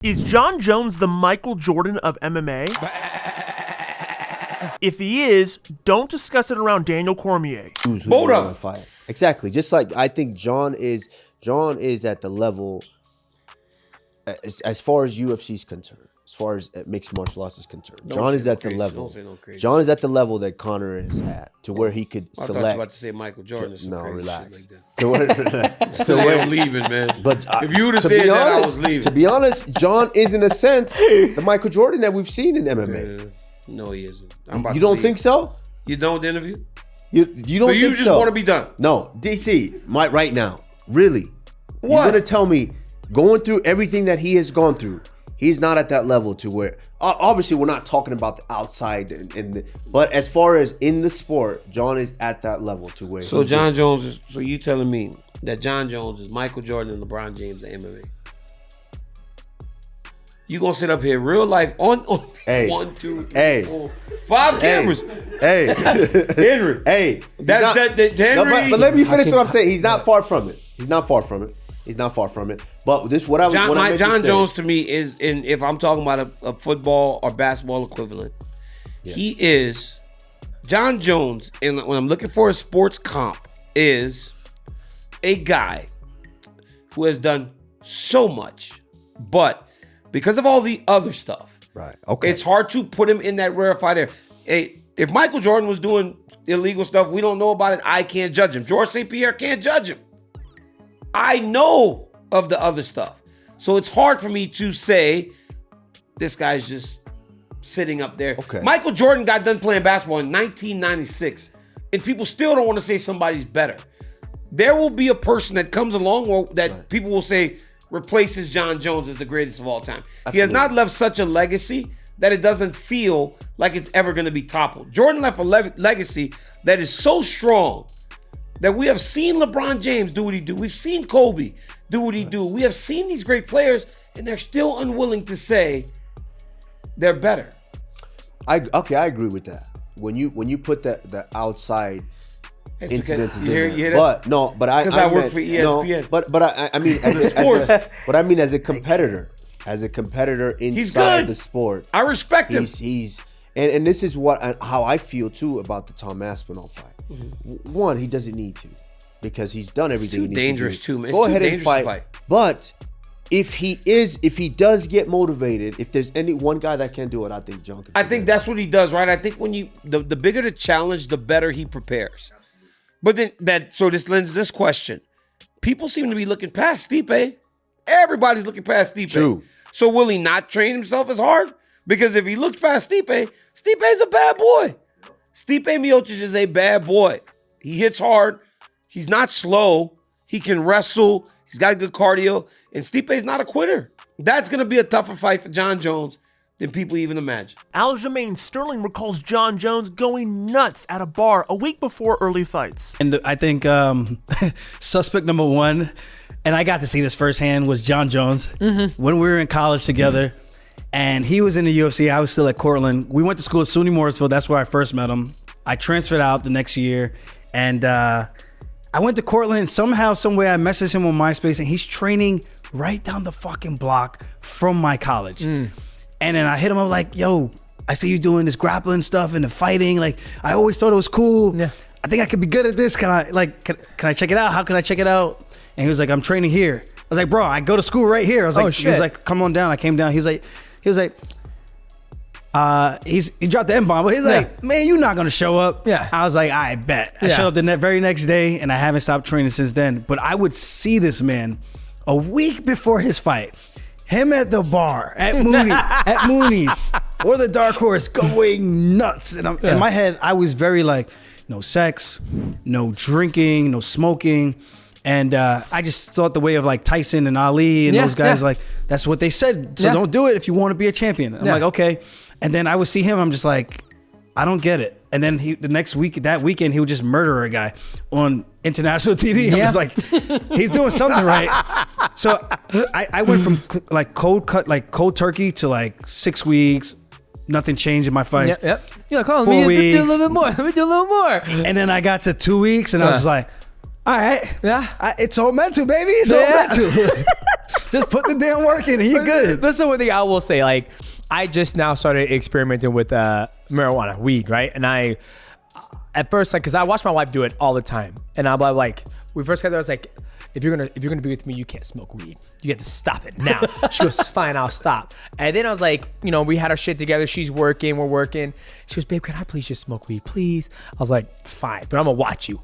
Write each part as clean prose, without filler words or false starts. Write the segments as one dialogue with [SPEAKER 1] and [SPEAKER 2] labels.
[SPEAKER 1] Is Jon Jones the Michael Jordan of MMA? If he is, don't discuss it around Daniel Cormier.
[SPEAKER 2] Both of them. Exactly. Just like I think Jon is at the level as far as UFC is concerned. As far as mixed martial arts is concerned, Jon is at the level. Jon is at the level that Conor is at, to where he could select. I thought you were about
[SPEAKER 3] to say Michael Jordan.
[SPEAKER 2] No, relax.
[SPEAKER 3] Like to where I'm leaving, man.
[SPEAKER 2] But
[SPEAKER 3] if you would have said that, I was leaving.
[SPEAKER 2] To be honest, Jon is in a sense the Michael Jordan that we've seen in MMA.
[SPEAKER 3] No, he isn't.
[SPEAKER 2] You don't think so?
[SPEAKER 3] You don't interview?
[SPEAKER 2] You don't think so?
[SPEAKER 3] You just want to be done?
[SPEAKER 2] No, DC, right now, really.
[SPEAKER 3] What?
[SPEAKER 2] You're gonna tell me going through everything that he has gone through? He's not at that level to where, obviously we're not talking about the outside, but as far as in the sport, Jon is at that level to where.
[SPEAKER 3] So Jon Jones is, so you telling me that Jon Jones is Michael Jordan and LeBron James of MMA? You gonna sit up here real life on
[SPEAKER 2] hey,
[SPEAKER 3] 1, 2, 3,
[SPEAKER 2] hey,
[SPEAKER 3] 4, 5 cameras.
[SPEAKER 2] Hey,
[SPEAKER 3] Henry.
[SPEAKER 2] Hey,
[SPEAKER 3] Henry.
[SPEAKER 2] No, but let me finish what I'm saying. He's not far from it. He's not far from it. But this
[SPEAKER 3] Jon Jones to me is, if I'm talking about a football or basketball equivalent, he is Jon Jones. And when I'm looking for a sports comp, is a guy who has done so much, but because of all the other stuff,
[SPEAKER 2] right? Okay,
[SPEAKER 3] it's hard to put him in that rarefied air. Hey, if Michael Jordan was doing illegal stuff, we don't know about it. I can't judge him. George St. Pierre can't judge him. I know of the other stuff. So it's hard for me to say this guy's just sitting up there.
[SPEAKER 2] Okay.
[SPEAKER 3] Michael Jordan got done playing basketball in 1996, and people still don't want to say somebody's better. There will be a person that comes along that people will say replaces Jon Jones as the greatest of all time. Absolutely. He has not left such a legacy that it doesn't feel like it's ever going to be toppled. Jordan left a legacy that is so strong that we have seen LeBron James do what he do. We've seen Kobe do what he do. We have seen these great players, and they're still unwilling to say they're better.
[SPEAKER 2] I agree with that. When you put the outside incidences in there. But I
[SPEAKER 3] work for ESPN.
[SPEAKER 2] I mean as a competitor inside the sport.
[SPEAKER 3] I respect him.
[SPEAKER 2] And this is how I feel too about the Tom Aspinall fight. Mm-hmm. One, he doesn't need to, because he's done everything.
[SPEAKER 3] It's too dangerous too, man.
[SPEAKER 2] Go ahead and fight. But if he does get motivated, if there's any one guy that can do it, I think Jon can.
[SPEAKER 3] I think that's what he does, right? I think when the bigger the challenge, the better he prepares. But then so this lends this question. People seem to be looking past Stipe. Everybody's looking past Stipe.
[SPEAKER 2] True.
[SPEAKER 3] So will he not train himself as hard? Because if he looks past Stipe's a bad boy. Stipe Miocic is a bad boy. He hits hard. He's not slow. He can wrestle. He's got good cardio. And Stipe's not a quitter. That's going to be a tougher fight for Jon Jones than people even imagine.
[SPEAKER 1] Aljamain Sterling recalls Jon Jones going nuts at a bar a week before early fights.
[SPEAKER 4] And I think suspect number one, and I got to see this firsthand, was Jon Jones. Mm-hmm. When we were in college together, and he was in the UFC, I was still at Cortland. We went to school at SUNY Morrisville. That's where I first met him. I transferred out the next year, and I went to Cortland. Somehow, some way, I messaged him on MySpace, and he's training right down the fucking block from my college. And then I hit him up like, yo, I see you doing this grappling stuff and the fighting. Like, I always thought it was cool. Yeah. I think I could be good at this. Can I check it out? How can I check it out? And he was like, I'm training here. I was like, bro, I go to school right here. I was like,
[SPEAKER 5] shit.
[SPEAKER 4] He was like, come on down. I came down. He dropped the M-bomb, but he's like, man, you're not gonna show up.
[SPEAKER 5] Yeah.
[SPEAKER 4] I was like, I bet. I showed up the very next day, and I haven't stopped training since then. But I would see this man a week before his fight, him at the bar at Mooney's or the Dark Horse, going nuts. And in my head, I was very like, no sex, no drinking, no smoking. And I just thought the way of like Tyson and Ali and those guys, like, that's what they said. So don't do it if you want to be a champion. I'm like, okay. And then I would see him, I'm just like, I don't get it. And then that weekend, he would just murder a guy on international TV. I'm just like, he's doing something right. So I went from like cold turkey to like 6 weeks. Nothing changed in my fights.
[SPEAKER 5] You're like, oh,
[SPEAKER 4] 4 weeks.
[SPEAKER 5] Let me do a little bit more. Let me do a little more.
[SPEAKER 4] And then I got to 2 weeks, and I was like, all right.
[SPEAKER 5] Yeah.
[SPEAKER 4] It's all meant to, baby. It's all meant to. Just put the damn work in and you're good.
[SPEAKER 5] That's the one thing I will say. Like, I just now started experimenting with marijuana, weed, right? And I, at first, like, cause I watch my wife do it all the time. And I'm like, we first got there, I was like, if you're gonna be with me, you can't smoke weed. You have to stop it now. She goes, fine, I'll stop. And then I was like, you know, we had our shit together. She's working, we're working. She goes, babe, can I please just smoke weed, please? I was like, fine, but I'm gonna watch you.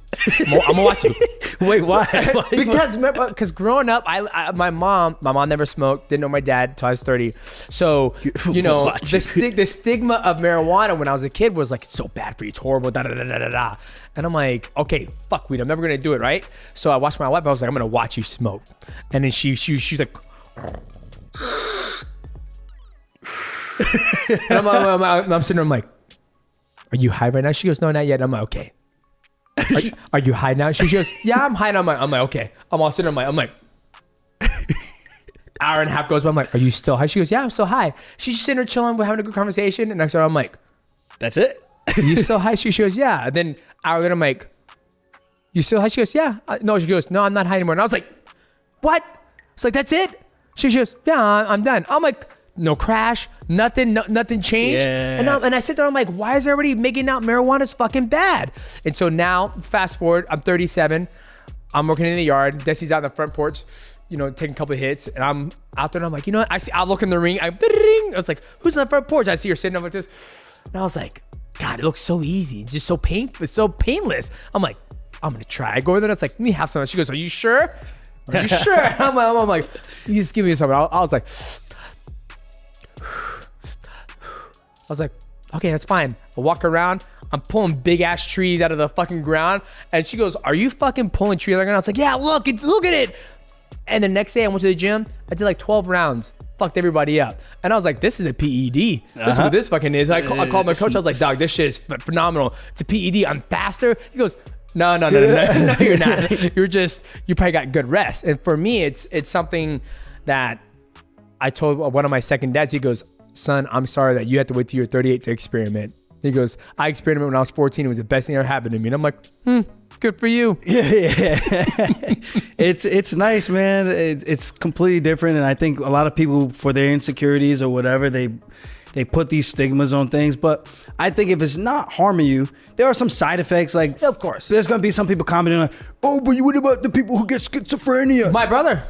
[SPEAKER 5] I'm gonna watch you.
[SPEAKER 4] Wait, why?
[SPEAKER 5] Because growing up, my mom never smoked. Didn't know my dad till I was 30. So you know, the stigma of marijuana when I was a kid was like, it's so bad for you, it's horrible, da da da da da da. And I'm like, okay, fuck weed. I'm never gonna do it, right? So I watched my wife. I was like, I'm gonna watch you smoke. And then she's like, and I'm sitting there. I'm like, are you high right now? She goes, no, not yet. I'm like, okay. Are you high now? She goes, yeah, I'm high now. I'm like, okay. I'm all sitting there. I'm like, hour and a half goes by. I'm like, are you still high? She goes, yeah, I'm still high. She's just sitting there chilling. We're having a good conversation. And next hour, I'm like,
[SPEAKER 4] that's it?
[SPEAKER 5] Are you still high? She goes, yeah. And then hour later, I'm like, you still high? She goes, yeah. No, she goes, no, I'm not high anymore. And I was like, what? It's like, that's it? She goes, yeah, I'm done. I'm like, no crash, nothing changed.
[SPEAKER 4] Yeah.
[SPEAKER 5] And I sit there, I'm like, why is everybody making out marijuana's fucking bad? And so now, fast forward, I'm 37. I'm working in the yard. Desi's out on the front porch, you know, taking a couple of hits. And I'm out there and I'm like, you know what? I'll look in the ring. I was like, who's on the front porch? I see her sitting up like this. And I was like, God, it looks so easy. It's just so painful. It's so painless. I'm like, I'm going to try. I go over there. It's like, let me have some. She goes, are you sure? Are you sure? I'm like, you just give me something. I was like, okay, that's fine. I walk around. I'm pulling big ass trees out of the fucking ground. And she goes, are you fucking pulling trees? And I was like, yeah, look at it. And the next day I went to the gym. I did like 12 rounds. Fucked everybody up. And I was like, this is a PED. This is what this fucking is. I called my coach. I was like, dog, this shit is phenomenal. It's a PED. I'm faster. He goes, no, you're not. You probably got good rest. And for me, it's something that I told one of my second dads. He goes, son, I'm sorry that you had to wait till you're 38 to experiment. He goes, I experimented when I was 14. It was the best thing that ever happened to me. And I'm like, good for you.
[SPEAKER 4] Yeah. It's nice, man. It's completely different. And I think a lot of people, for their insecurities or whatever, they put these stigmas on things. But I think if it's not harming you, there are some side effects. Like,
[SPEAKER 5] of course,
[SPEAKER 4] there's going to be some people commenting like, oh, but what about the people who get schizophrenia?
[SPEAKER 5] My brother.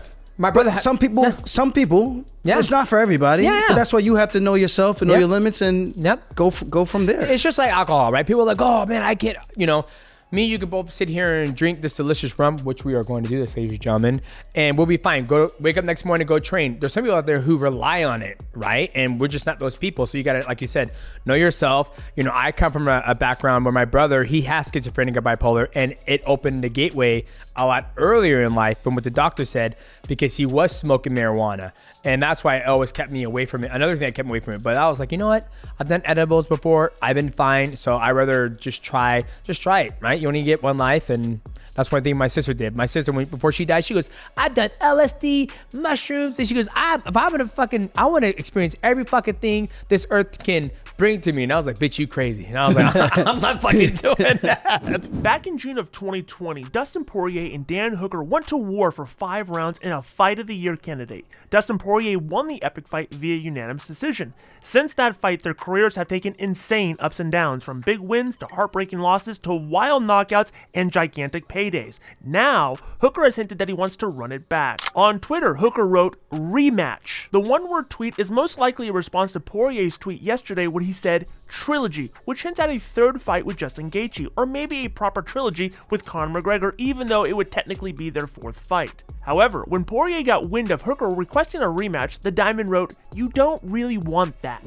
[SPEAKER 4] Some people, yeah. It's not for everybody.
[SPEAKER 5] Yeah.
[SPEAKER 4] But that's why you have to know yourself and know your limits and go from there.
[SPEAKER 5] It's just like alcohol, right? People are like, oh man, I can't, you know. Me and you could both sit here and drink this delicious rum, which we are going to do this, ladies and gentlemen, and we'll be fine. Wake up next morning, go train. There's some people out there who rely on it, right? And we're just not those people. So you got to, like you said, know yourself. You know, I come from a background where my brother, he has schizophrenia and bipolar, and it opened the gateway a lot earlier in life from what the doctor said, because he was smoking marijuana. And that's why it always kept me away from it. Another thing that kept me away from it. But I was like, you know what? I've done edibles before. I've been fine. So I'd rather just try it, right? You only get one life, and that's one thing my sister did. My sister, before she died, she goes, I've done LSD, mushrooms, and she goes, I want to experience every fucking thing this earth can bring to me. And I was like, bitch, you crazy. And I was like, I'm not fucking doing that.
[SPEAKER 1] Back in June of 2020, Dustin Poirier and Dan Hooker went to war for 5 rounds in a Fight of the Year candidate. Dustin Poirier won the epic fight via unanimous decision. Since that fight, their careers have taken insane ups and downs, from big wins to heartbreaking losses to wild knockouts and gigantic paydays. Now, Hooker has hinted that he wants to run it back. On Twitter, Hooker wrote, rematch. The one-word tweet is most likely a response to Poirier's tweet yesterday when he said trilogy, which hints at a third fight with Justin Gaethje, or maybe a proper trilogy with Conor McGregor, even though it would technically be their 4th fight. However, when Poirier got wind of Hooker requesting a rematch, the Diamond wrote, you don't really want that.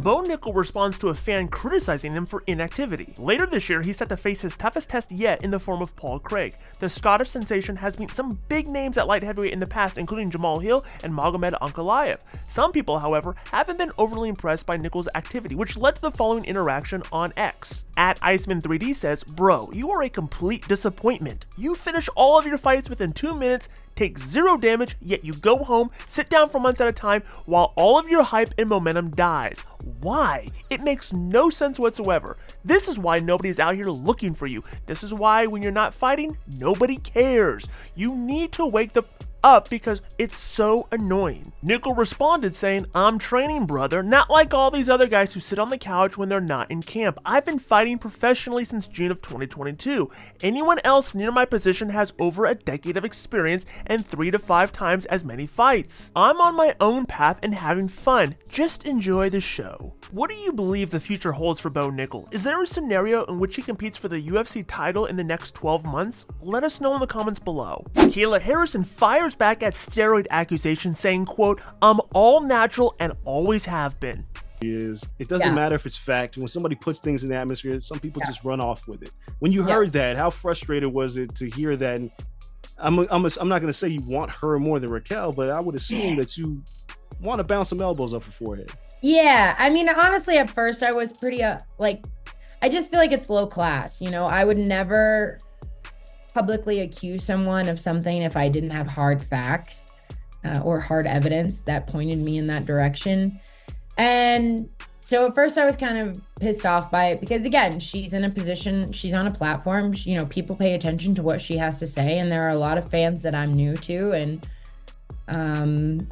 [SPEAKER 1] Bo Nickal responds to a fan criticizing him for inactivity. Later this year, he's set to face his toughest test yet in the form of Paul Craig. The Scottish sensation has beat some big names at light heavyweight in the past, including Jamal Hill and Magomed Ankalaev. Some people, however, haven't been overly impressed by Nickal's activity, which led to the following interaction on X. At Iceman3D says, bro, you are a complete disappointment. You finish all of your fights within 2 minutes, take 0 damage, yet you go home, sit down for months at a time, while all of your hype and momentum dies. Why? It makes no sense whatsoever. This is why nobody's out here looking for you. This is why when you're not fighting, nobody cares. You need to wake the up because it's so annoying. Nickal responded saying, "I'm training, brother, not like all these other guys who sit on the couch when they're not in camp. I've been fighting professionally since June of 2022. Anyone else near my position has over a decade of experience and 3 to 5 times as many fights. I'm on my own path and having fun. Just enjoy the show." What do you believe the future holds for Bo Nickal? Is there a scenario in which he competes for the UFC title in the next 12 months? Let us know in the comments below. Kayla Harrison fires back at steroid accusations saying, quote, "I'm all natural and always have been."
[SPEAKER 6] It doesn't matter if it's fact. When somebody puts things in the atmosphere, some people just run off with it. When you heard that, how frustrated was it to hear that? And I'm not going to say you want her more than Raquel, but I would assume that you want to bounce some elbows off her forehead.
[SPEAKER 7] Yeah, I mean, honestly, at first I was pretty I just feel like it's low class. You know, I would never publicly accuse someone of something if I didn't have hard facts or hard evidence that pointed me in that direction. And so at first I was kind of pissed off by it because, again, she's in a position, she's on a platform, you know, people pay attention to what she has to say. And there are a lot of fans that I'm new to and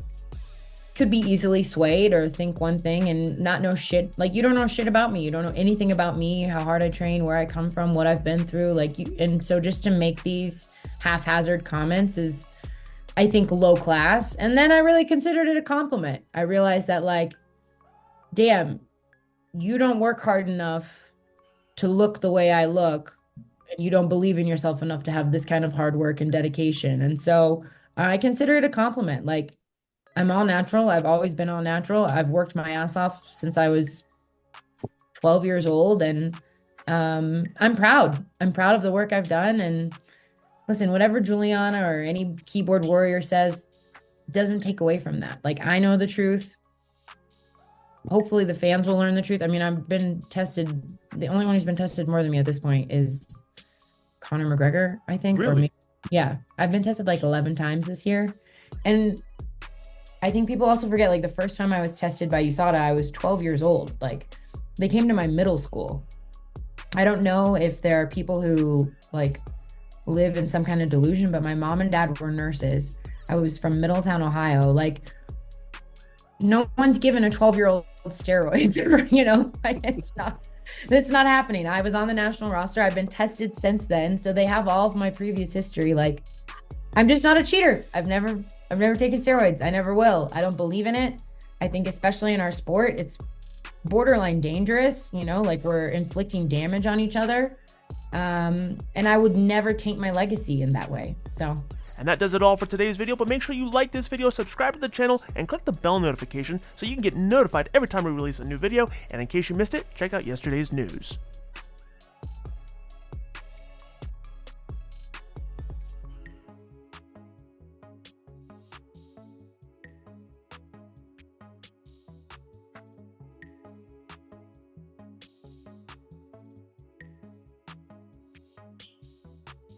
[SPEAKER 7] could be easily swayed or think one thing and not know shit. Like, you don't know shit about me. You don't know anything about me, how hard I train, where I come from, what I've been through. And so just to make these haphazard comments is, I think, low class. And then I really considered it a compliment. I realized that, like, damn, you don't work hard enough to look the way I look, and you don't believe in yourself enough to have this kind of hard work and dedication. And so I consider it a compliment. Like, I'm all natural. I've always been all natural. I've worked my ass off since I was 12 years old. And I'm proud. I'm proud of the work I've done. And listen, whatever Juliana or any keyboard warrior says doesn't take away from that. Like, I know the truth. Hopefully the fans will learn the truth. I mean, I've been tested. The only one who's been tested more than me at this point is Conor McGregor, I think.
[SPEAKER 6] Really?
[SPEAKER 7] Or maybe, yeah. I've been tested like 11 times this year. And I think people also forget, like, the first time I was tested by USADA, I was 12 years old. Like, they came to my middle school. I don't know if there are people who, like, live in some kind of delusion, but my mom and dad were nurses. I was from Middletown, Ohio. Like, no one's given a 12-year-old steroids, you know? Like, it's not happening. I was on the national roster. I've been tested since then. So they have all of my previous history. Like, I'm just not a cheater. I've never taken steroids. I never will. I don't believe in it. I think especially in our sport, it's borderline dangerous, you know, like we're inflicting damage on each other. And I would never taint my legacy in that way. So.
[SPEAKER 1] And that does it all for today's video, but make sure you like this video, subscribe to the channel, and click the bell notification so you can get notified every time we release a new video. And in case you missed it, check out yesterday's news.